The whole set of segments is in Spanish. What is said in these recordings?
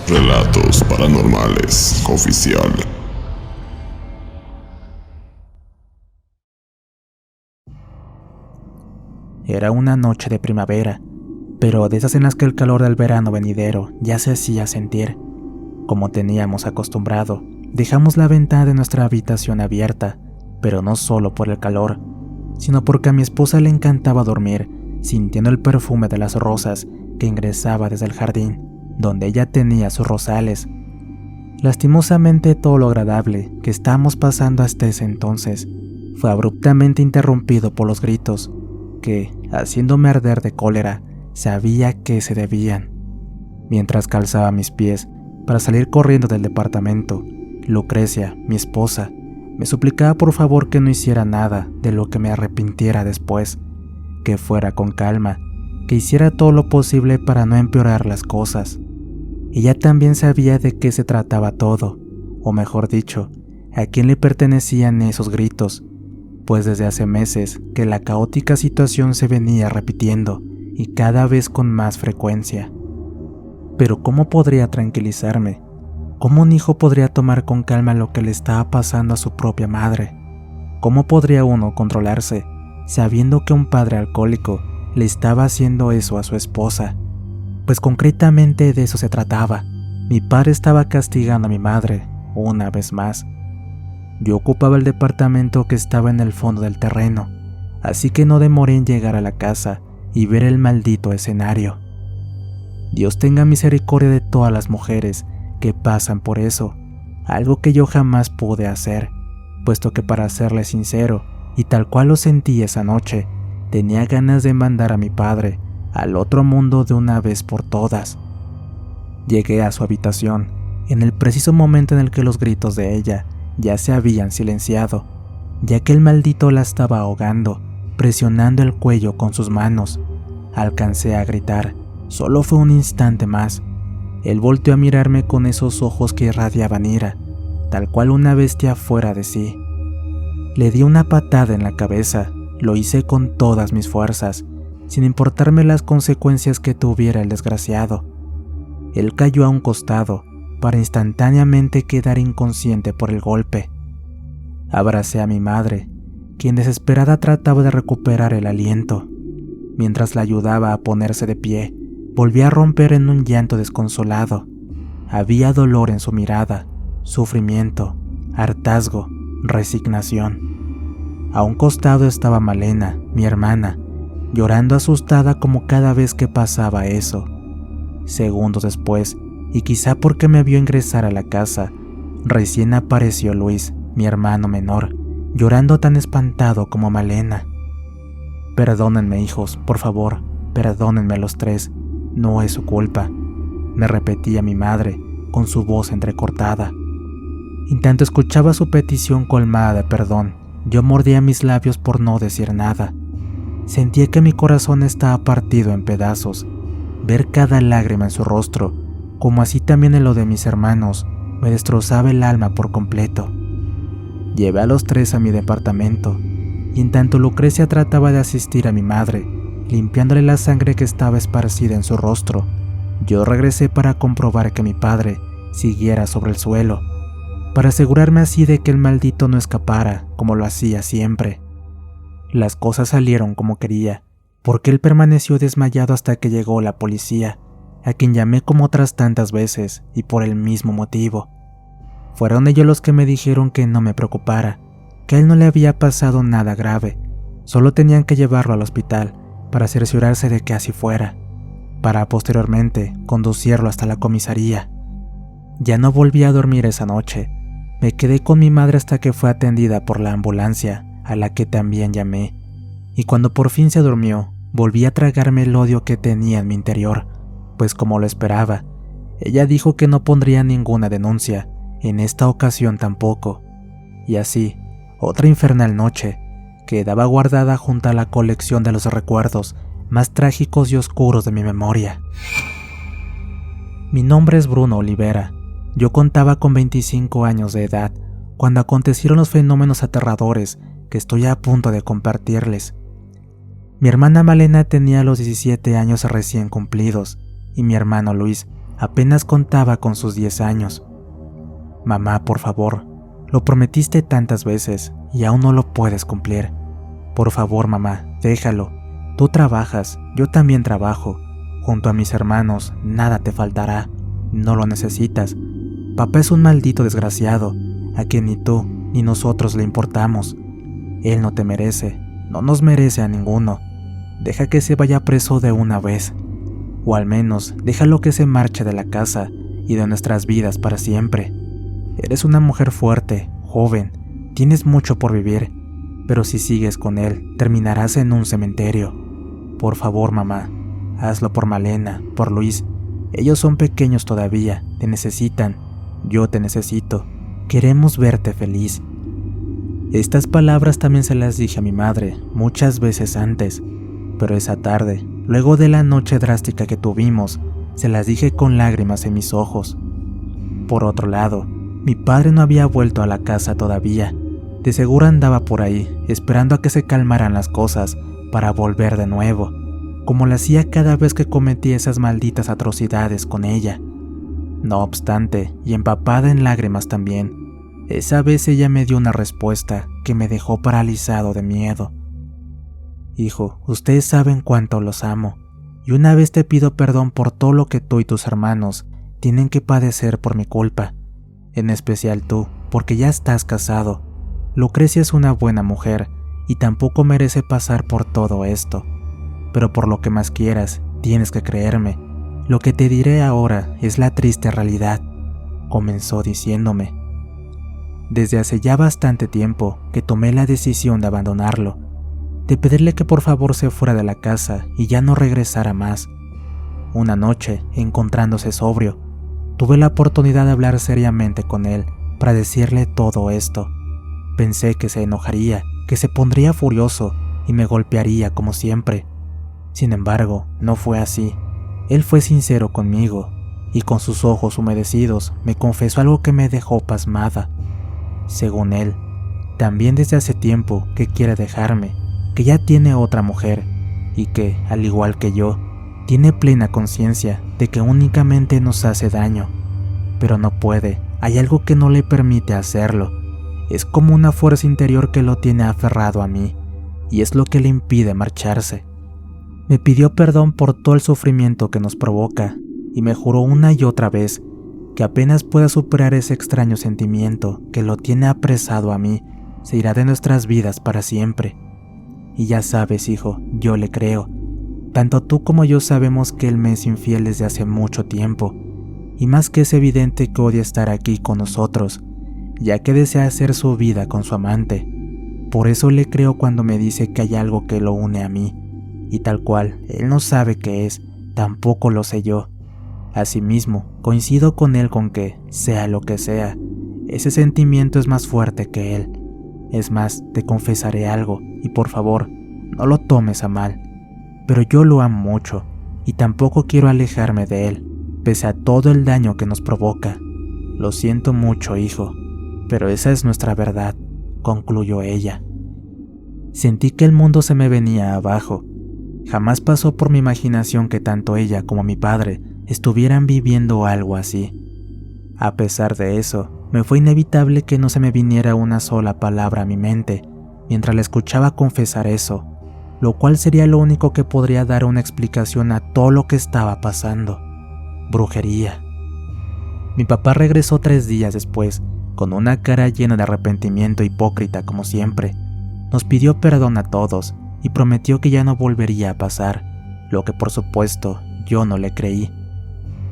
Relatos Paranormales Oficial. Era una noche de primavera, pero de esas en las que el calor del verano venidero ya se hacía sentir. Como teníamos acostumbrado, dejamos la ventana de nuestra habitación abierta, pero no solo por el calor, sino porque a mi esposa le encantaba dormir, sintiendo el perfume de las rosas que ingresaba desde el jardín, donde ella tenía sus rosales. Lastimosamente, todo lo agradable que estábamos pasando hasta ese entonces fue abruptamente interrumpido por los gritos que, haciéndome arder de cólera, sabía que se debían. Mientras calzaba mis pies para salir corriendo del departamento, Lucrecia, mi esposa, me suplicaba por favor que no hiciera nada de lo que me arrepintiera después, que fuera con calma, que hiciera todo lo posible para no empeorar las cosas. Ella también sabía de qué se trataba todo, o mejor dicho, a quién le pertenecían esos gritos, pues desde hace meses que la caótica situación se venía repitiendo y cada vez con más frecuencia. Pero ¿cómo podría tranquilizarme? ¿Cómo un hijo podría tomar con calma lo que le estaba pasando a su propia madre? ¿Cómo podría uno controlarse, sabiendo que un padre alcohólico le estaba haciendo eso a su esposa? Pues concretamente de eso se trataba. Mi padre estaba castigando a mi madre, una vez más. Yo ocupaba el departamento que estaba en el fondo del terreno, así que no demoré en llegar a la casa y ver el maldito escenario. Dios tenga misericordia de todas las mujeres que pasan por eso, algo que yo jamás pude hacer, puesto que para serle sincero, y tal cual lo sentí esa noche, tenía ganas de mandar a mi padre al otro mundo de una vez por todas. Llegué a su habitación, en el preciso momento en el que los gritos de ella ya se habían silenciado, ya que el maldito la estaba ahogando, presionando el cuello con sus manos. Alcancé a gritar, solo fue un instante más. Él volteó a mirarme con esos ojos que irradiaban ira, tal cual una bestia fuera de sí. Le di una patada en la cabeza, lo hice con todas mis fuerzas, sin importarme las consecuencias que tuviera el desgraciado. Él cayó a un costado, para instantáneamente quedar inconsciente por el golpe. Abracé a mi madre, quien desesperada trataba de recuperar el aliento. Mientras la ayudaba a ponerse de pie, volví a romper en un llanto desconsolado. Había dolor en su mirada, sufrimiento, hartazgo, resignación. A un costado estaba Malena, mi hermana, llorando asustada como cada vez que pasaba eso. Segundos después, y quizá porque me vio ingresar a la casa, recién apareció Luis, mi hermano menor, llorando tan espantado como Malena. Perdónenme, hijos, por favor, perdónenme los tres, no es su culpa, me repetía mi madre, con su voz entrecortada. En tanto escuchaba su petición colmada de perdón, yo mordía mis labios por no decir nada. Sentía que mi corazón estaba partido en pedazos. Ver cada lágrima en su rostro, como así también en lo de mis hermanos, me destrozaba el alma por completo. Llevé a los tres a mi departamento, y en tanto Lucrecia trataba de asistir a mi madre, limpiándole la sangre que estaba esparcida en su rostro, yo regresé para comprobar que mi padre siguiera sobre el suelo, para asegurarme así de que el maldito no escapara, como lo hacía siempre. Las cosas salieron como quería, porque él permaneció desmayado hasta que llegó la policía, a quien llamé como otras tantas veces y por el mismo motivo. Fueron ellos los que me dijeron que no me preocupara, que a él no le había pasado nada grave, solo tenían que llevarlo al hospital para cerciorarse de que así fuera, para posteriormente conducirlo hasta la comisaría. Ya no volví a dormir esa noche, me quedé con mi madre hasta que fue atendida por la ambulancia, a la que también llamé, y cuando por fin se durmió, volví a tragarme el odio que tenía en mi interior, pues como lo esperaba, ella dijo que no pondría ninguna denuncia, en esta ocasión tampoco, y así, otra infernal noche, quedaba guardada junto a la colección de los recuerdos más trágicos y oscuros de mi memoria. Mi nombre es Bruno Olivera, yo contaba con 25 años de edad, cuando acontecieron los fenómenos aterradores que estoy a punto de compartirles. Mi hermana Malena tenía los 17 años recién cumplidos, y mi hermano Luis Apenas contaba con sus 10 años. Mamá, por favor, lo prometiste tantas veces y aún no lo puedes cumplir. Por favor, mamá, déjalo. Tú trabajas, yo también trabajo. Junto a mis hermanos, nada te faltará. No lo necesitas. Papá es un maldito desgraciado, a quien ni tú ni nosotros le importamos. Él no te merece, no nos merece a ninguno. Deja que se vaya preso de una vez. O al menos, déjalo que se marche de la casa y de nuestras vidas para siempre. Eres una mujer fuerte, joven, tienes mucho por vivir, pero si sigues con él, terminarás en un cementerio. Por favor, mamá, hazlo por Malena, por Luis. Ellos son pequeños todavía, te necesitan, yo te necesito, queremos verte feliz. Estas palabras también se las dije a mi madre muchas veces antes, pero esa tarde, luego de la noche drástica que tuvimos, se las dije con lágrimas en mis ojos. Por otro lado, mi padre no había vuelto a la casa todavía. De seguro andaba por ahí, esperando a que se calmaran las cosas para volver de nuevo, como lo hacía cada vez que cometía esas malditas atrocidades con ella. No obstante, y empapada en lágrimas también, esa vez ella me dio una respuesta que me dejó paralizado de miedo. Hijo, ustedes saben cuánto los amo, y una vez te pido perdón por todo lo que tú y tus hermanos tienen que padecer por mi culpa, en especial tú, porque ya estás casado. Lucrecia es una buena mujer, y tampoco merece pasar por todo esto. Pero por lo que más quieras, tienes que creerme. Lo que te diré ahora es la triste realidad, comenzó diciéndome. Desde hace ya bastante tiempo que tomé la decisión de abandonarlo, de pedirle que por favor se fuera de la casa y ya no regresara más. Una noche, encontrándose sobrio, tuve la oportunidad de hablar seriamente con él para decirle todo esto. Pensé que se enojaría, que se pondría furioso y me golpearía como siempre. Sin embargo, no fue así. Él fue sincero conmigo y con sus ojos humedecidos me confesó algo que me dejó pasmada. Según él, también desde hace tiempo que quiere dejarme, que ya tiene otra mujer y que, al igual que yo, tiene plena conciencia de que únicamente nos hace daño. Pero no puede, hay algo que no le permite hacerlo. Es como una fuerza interior que lo tiene aferrado a mí, y es lo que le impide marcharse. Me pidió perdón por todo el sufrimiento que nos provoca, y me juró una y otra vez que apenas pueda superar ese extraño sentimiento que lo tiene apresado a mí, se irá de nuestras vidas para siempre. Y ya sabes, hijo, yo le creo. Tanto tú como yo sabemos que él me es infiel desde hace mucho tiempo, y más que es evidente que odia estar aquí con nosotros, ya que desea hacer su vida con su amante. Por eso le creo cuando me dice que hay algo que lo une a mí, y tal cual, él no sabe qué es, tampoco lo sé yo. Asimismo, coincido con él con que, sea lo que sea, ese sentimiento es más fuerte que él. Es más, te confesaré algo, y por favor, no lo tomes a mal, pero yo lo amo mucho, y tampoco quiero alejarme de él, pese a todo el daño que nos provoca. Lo siento mucho, hijo, pero esa es nuestra verdad, concluyó ella. Sentí que el mundo se me venía abajo. Jamás pasó por mi imaginación que tanto ella como mi padre estuvieran viviendo algo así. A pesar de eso, me fue inevitable que no se me viniera una sola palabra a mi mente mientras le escuchaba confesar eso, lo cual sería lo único que podría dar una explicación a todo lo que estaba pasando. Brujería. Mi papá regresó 3 días después, con una cara llena de arrepentimiento hipócrita como siempre. Nos pidió perdón a todos y prometió que ya no volvería a pasar, lo que por supuesto yo no le creí.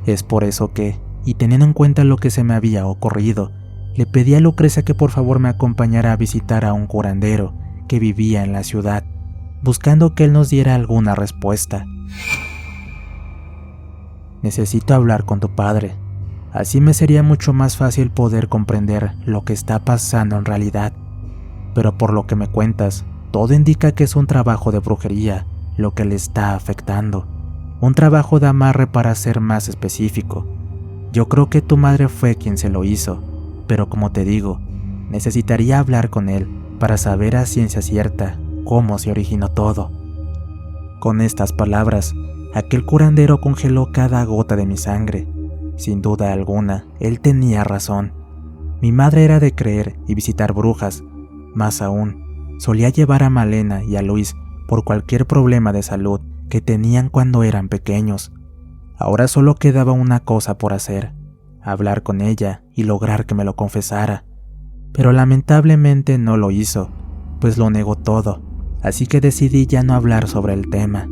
Es por eso que, y teniendo en cuenta lo que se me había ocurrido, le pedí a Lucrecia que por favor me acompañara a visitar a un curandero que vivía en la ciudad, buscando que él nos diera alguna respuesta. Necesito hablar con tu padre, así me sería mucho más fácil poder comprender lo que está pasando en realidad. Pero por lo que me cuentas, todo indica que es un trabajo de brujería lo que le está afectando. Un trabajo de amarre para ser más específico. Yo creo que tu madre fue quien se lo hizo, pero como te digo, necesitaría hablar con él para saber a ciencia cierta cómo se originó todo. Con estas palabras, aquel curandero congeló cada gota de mi sangre, Sin duda alguna, él tenía razón. Mi madre era de creer y visitar brujas. Más aún, solía llevar a Malena y a Luis por cualquier problema de salud que tenían cuando eran pequeños. Ahora solo quedaba una cosa por hacer: hablar con ella y lograr que me lo confesara. Pero lamentablemente no lo hizo, pues lo negó todo, así que decidí ya no hablar sobre el tema.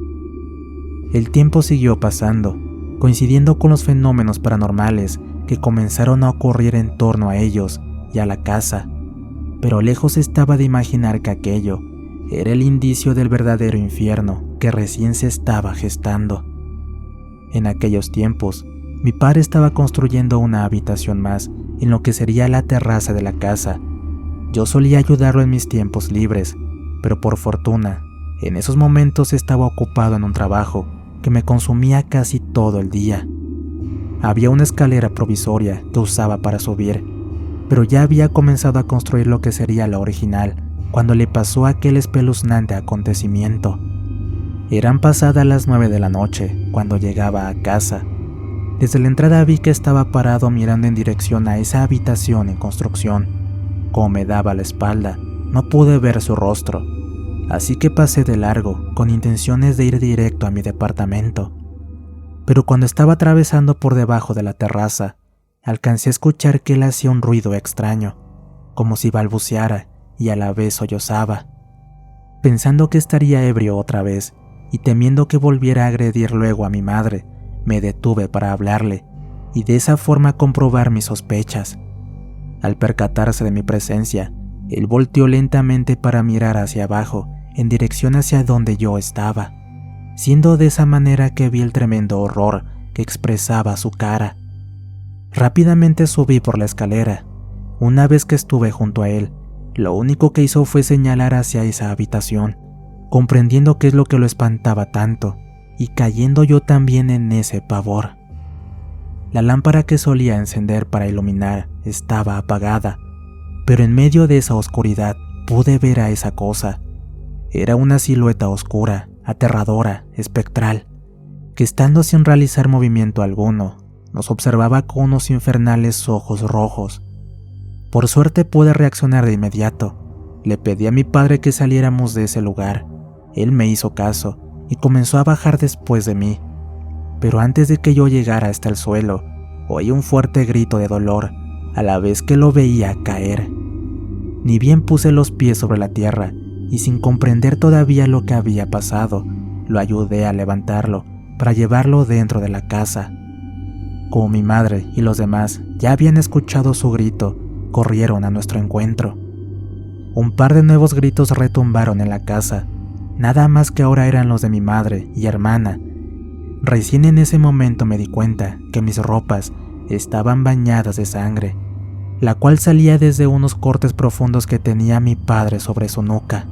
El tiempo siguió pasando, coincidiendo con los fenómenos paranormales que comenzaron a ocurrir en torno a ellos y a la casa, pero lejos estaba de imaginar que aquello era el indicio del verdadero infierno que recién se estaba gestando. En aquellos tiempos, mi padre estaba construyendo una habitación más en lo que sería la terraza de la casa. Yo solía ayudarlo en mis tiempos libres, pero por fortuna, en esos momentos estaba ocupado en un trabajo que me consumía casi todo el día. Había una escalera provisoria que usaba para subir, pero ya había comenzado a construir lo que sería la original cuando le pasó aquel espeluznante acontecimiento. Eran pasadas las 9 de la noche cuando llegaba a casa. Desde la entrada vi que estaba parado mirando en dirección a esa habitación en construcción. Como me daba la espalda, no pude ver su rostro, así que pasé de largo con intenciones de ir directo a mi departamento. Pero cuando estaba atravesando por debajo de la terraza, alcancé a escuchar que él hacía un ruido extraño, como si balbuceara y a la vez sollozaba. Pensando que estaría ebrio otra vez y temiendo que volviera a agredir luego a mi madre, me detuve para hablarle y de esa forma comprobar mis sospechas. Al percatarse de mi presencia, él volteó lentamente para mirar hacia abajo, en dirección hacia donde yo estaba, siendo de esa manera que vi el tremendo horror que expresaba su cara. Rápidamente subí por la escalera. Una vez que estuve junto a él, lo único que hizo fue señalar hacia esa habitación, comprendiendo qué es lo que lo espantaba tanto, y cayendo yo también en ese pavor. La lámpara que solía encender para iluminar estaba apagada, pero en medio de esa oscuridad pude ver a esa cosa. Era una silueta oscura, aterradora, espectral, que estando sin realizar movimiento alguno, nos observaba con unos infernales ojos rojos. Por suerte pude reaccionar de inmediato. Le pedí a mi padre que saliéramos de ese lugar. Él me hizo caso y comenzó a bajar después de mí. Pero antes de que yo llegara hasta el suelo, oí un fuerte grito de dolor, a la vez que lo veía caer. Ni bien puse los pies sobre la tierra, y sin comprender todavía lo que había pasado, lo ayudé a levantarlo para llevarlo dentro de la casa. Como mi madre y los demás ya habían escuchado su grito, corrieron a nuestro encuentro. Un par de nuevos gritos retumbaron en la casa, nada más que ahora eran los de mi madre y hermana. Recién en ese momento me di cuenta que mis ropas estaban bañadas de sangre, la cual salía desde unos cortes profundos que tenía mi padre sobre su nuca.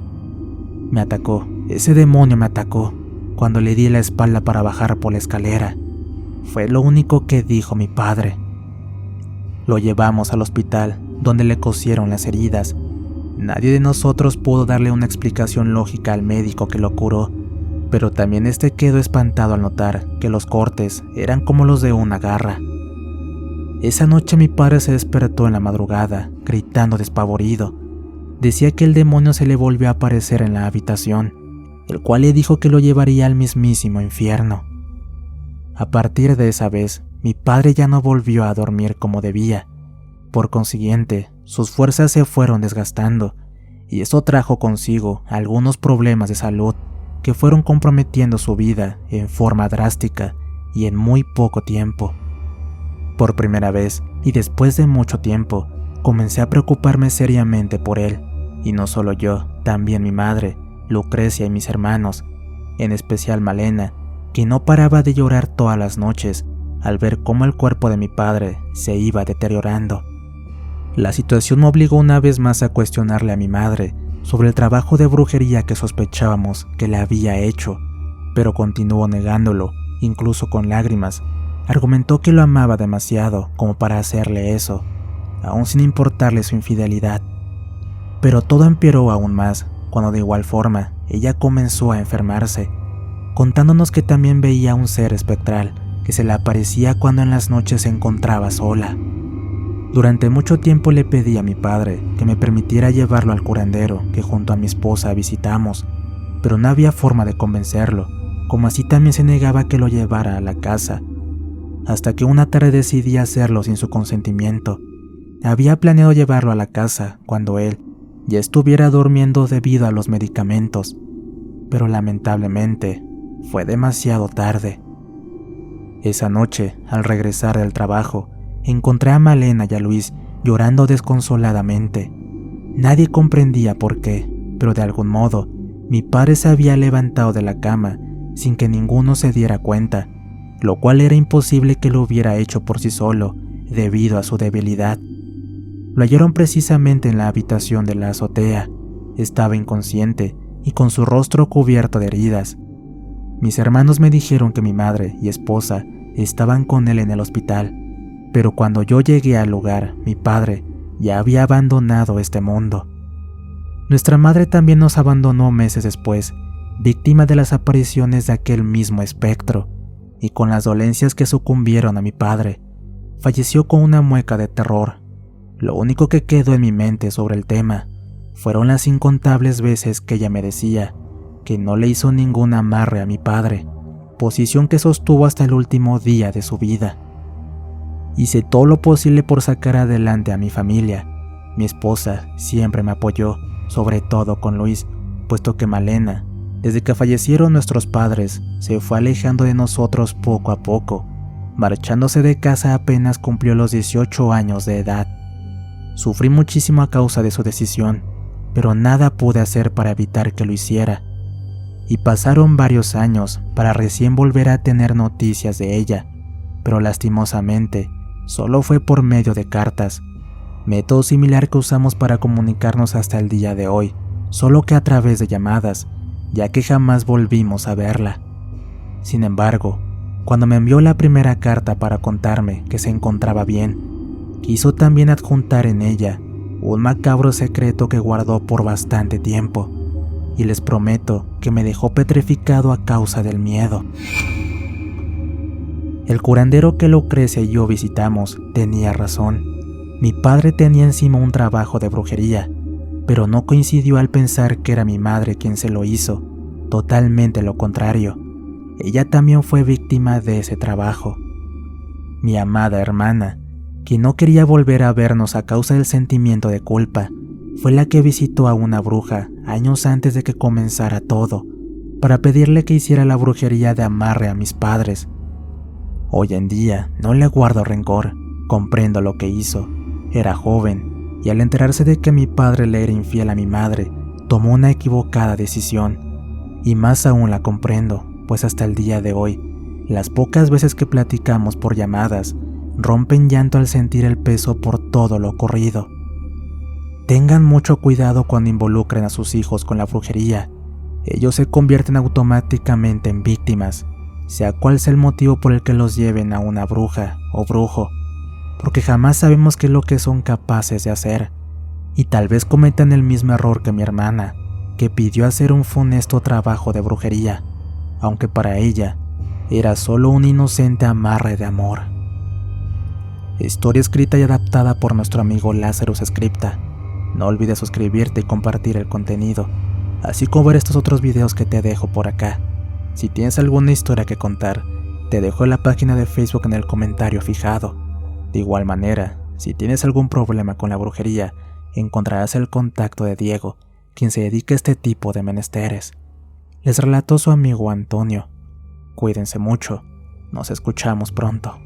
Me atacó, ese demonio me atacó, cuando le di la espalda para bajar por la escalera. Fue lo único que dijo mi padre. Lo llevamos al hospital, donde le cosieron las heridas. Nadie de nosotros pudo darle una explicación lógica al médico que lo curó, pero también este quedó espantado al notar que los cortes eran como los de una garra. Esa noche mi padre se despertó en la madrugada, gritando despavorido. Decía que el demonio se le volvió a aparecer en la habitación, el cual le dijo que lo llevaría al mismísimo infierno. A partir de esa vez, mi padre ya no volvió a dormir como debía. Por consiguiente, sus fuerzas se fueron desgastando, y eso trajo consigo algunos problemas de salud que fueron comprometiendo su vida en forma drástica y en muy poco tiempo. Por primera vez, y después de mucho tiempo, comencé a preocuparme seriamente por él, y no solo yo, también mi madre, Lucrecia y mis hermanos, en especial Malena, que no paraba de llorar todas las noches al ver cómo el cuerpo de mi padre se iba deteriorando. La situación me obligó una vez más a cuestionarle a mi madre sobre el trabajo de brujería que sospechábamos que le había hecho, pero continuó negándolo, incluso con lágrimas. Argumentó que lo amaba demasiado como para hacerle eso, aún sin importarle su infidelidad. Pero todo empeoró aún más cuando de igual forma ella comenzó a enfermarse, contándonos que también veía un ser espectral que se le aparecía cuando en las noches se encontraba sola. Durante mucho tiempo le pedí a mi padre que me permitiera llevarlo al curandero que junto a mi esposa visitamos, pero no había forma de convencerlo, como así también se negaba que lo llevara a la casa, hasta que una tarde decidí hacerlo sin su consentimiento. Había planeado llevarlo a la casa cuando él ya estuviera durmiendo debido a los medicamentos, pero lamentablemente fue demasiado tarde. Esa noche, al regresar del trabajo, encontré a Malena y a Luis llorando desconsoladamente. Nadie comprendía por qué, pero de algún modo, mi padre se había levantado de la cama sin que ninguno se diera cuenta, lo cual era imposible que lo hubiera hecho por sí solo, debido a su debilidad. Lo hallaron precisamente en la habitación de la azotea. Estaba inconsciente y con su rostro cubierto de heridas. Mis hermanos me dijeron que mi madre y esposa estaban con él en el hospital, pero cuando yo llegué al lugar, mi padre ya había abandonado este mundo. Nuestra madre también nos abandonó meses después, víctima de las apariciones de aquel mismo espectro, y con las dolencias que sucumbieron a mi padre, falleció con una mueca de terror. Lo único que quedó en mi mente sobre el tema fueron las incontables veces que ella me decía que no le hizo ningún amarre a mi padre, posición que sostuvo hasta el último día de su vida. Hice todo lo posible por sacar adelante a mi familia. Mi esposa siempre me apoyó, sobre todo con Luis, puesto que Malena, desde que fallecieron nuestros padres, se fue alejando de nosotros poco a poco, marchándose de casa apenas cumplió los 18 años de edad. Sufrí muchísimo a causa de su decisión, pero nada pude hacer para evitar que lo hiciera. Y pasaron varios años para recién volver a tener noticias de ella, pero lastimosamente solo fue por medio de cartas, método similar que usamos para comunicarnos hasta el día de hoy, solo que a través de llamadas, ya que jamás volvimos a verla. Sin embargo, cuando me envió la primera carta para contarme que se encontraba bien, quiso también adjuntar en ella un macabro secreto que guardó por bastante tiempo, y les prometo que me dejó petrificado a causa del miedo. El curandero que Lucrecia y yo visitamos tenía razón. Mi padre tenía encima un trabajo de brujería, pero no coincidió al pensar que era mi madre quien se lo hizo. Totalmente lo contrario. Ella también fue víctima de ese trabajo. Mi amada hermana, quien no quería volver a vernos a causa del sentimiento de culpa, fue la que visitó a una bruja años antes de que comenzara todo, para pedirle que hiciera la brujería de amarre a mis padres. Hoy en día no le guardo rencor, comprendo lo que hizo. Era joven, y al enterarse de que mi padre le era infiel a mi madre, tomó una equivocada decisión. Y más aún la comprendo, pues hasta el día de hoy, las pocas veces que platicamos por llamadas, rompen llanto al sentir el peso por todo lo ocurrido. Tengan mucho cuidado cuando involucren a sus hijos con la brujería. Ellos se convierten automáticamente en víctimas, sea cual sea el motivo por el que los lleven a una bruja o brujo, porque jamás sabemos qué es lo que son capaces de hacer, y tal vez cometan el mismo error que mi hermana, que pidió hacer un funesto trabajo de brujería, aunque para ella era solo un inocente amarre de amor. Historia escrita y adaptada por nuestro amigo Lazarus Scripta. No olvides suscribirte y compartir el contenido, así como ver estos otros videos que te dejo por acá. Si tienes alguna historia que contar, te dejo en la página de Facebook en el comentario fijado. De igual manera, si tienes algún problema con la brujería, encontrarás el contacto de Diego, quien se dedica a este tipo de menesteres. Les relató su amigo Antonio. Cuídense mucho, nos escuchamos pronto.